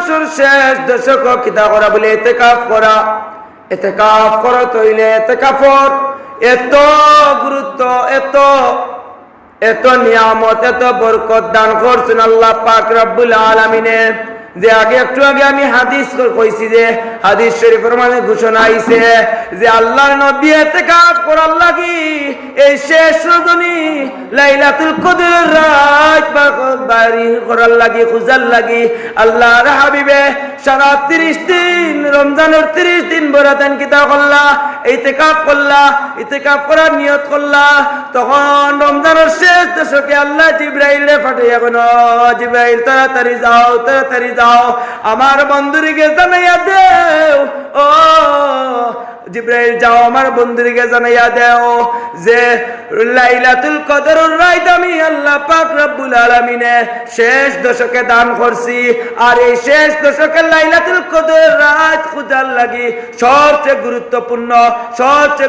মাসের শেষ দশক কিতা করা বলে ইতিকাফ করা। ইতিকাফ করা তইলে ইতিকাফর এত গুরুত্ব, এত এত নিয়ামত, এত বরকত দান করছেন আল্লাহ পাক রব্বুল আলামিনে। যে একটু আগে আমি হাদিস কইছি, যে হাদিস শরীফের মানে ঘোষণা আইছে যে আল্লাহর নবী ইতিকাফ করার লাগি এই শেষ রজনী লাইলাতুল কদরের রাত বাড়ি করার লাগি, খুঁজার লাগি আল্লাহর হাবিবে সারা 30 দিন, রমজানের 30 দিন বরাতেন কিতা করলা, ইতিকাফ করলা, ইতিকাফ করার নিয়ত করলা। তখন রমজানের শেষ দশকে আল্লাহ জিবরাইলে পাঠাইয়া কোন, জিবরাইল তাড়াতাড়ি যাও, তাড়াতাড়ি যাও, আমার বন্ধুরিকে জানাইয়া দেও। ও জিবরাইল যাও, আমার বন্ধুরিকে জানাইয়া দেও যে লাইলাতুল কদরের রাত আমি আল্লাহ পাক রব্বুল আলামিনে শেষ দশকে দান করছি। আর এই শেষ দশকে লাইলাতুল কদরের রাত খুঁজার লাগি সবচেয়ে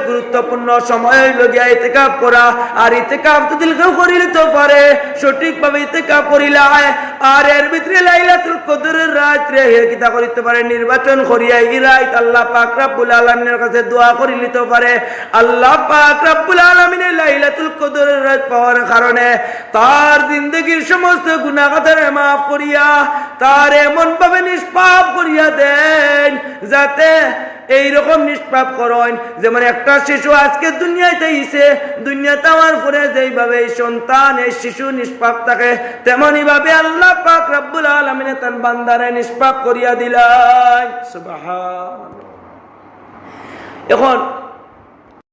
গুরুত্বপূর্ণ সময় লগিয়া ইতিকাফ করা। আর ইতিকাফ যদি কেউ করিলে তো পারে, সঠিকভাবে ইতিকাফ করিলায় আর এর ভিতরে লাইলাতুল কদরের রাত রে কিতা করিতে পারে, নির্বাচন করিয়া এই রাত আল্লাহ পাক রব্বুল আলামিনের কাছে দোয়া করি নিতে পারে। আল্লাহ পাক রব্বুল আলামিন লাইলাতুল কদরের রাত পাওয়ার কারণে তার জিন্দগির সমস্ত গুনাহ খাতা মাফ করিয়া তার এমন ভাবে নিষ্পাপ করিয়া দেন, যাতে এইরকম নিষ্পাপ করেন যেমন একটা শিশু আজকে দুনিয়াতে আইছে, দুনিয়াতে আমার পরে যেইভাবে এই সন্তান, এই শিশু নিষ্পাপ থাকে, তেমনি ভাবে আল্লাহ পাক রব্বুল আলামিন তার বান্দারে নিষ্পাপ করিয়া দিলেন। সুবহানাল্লাহ। এখন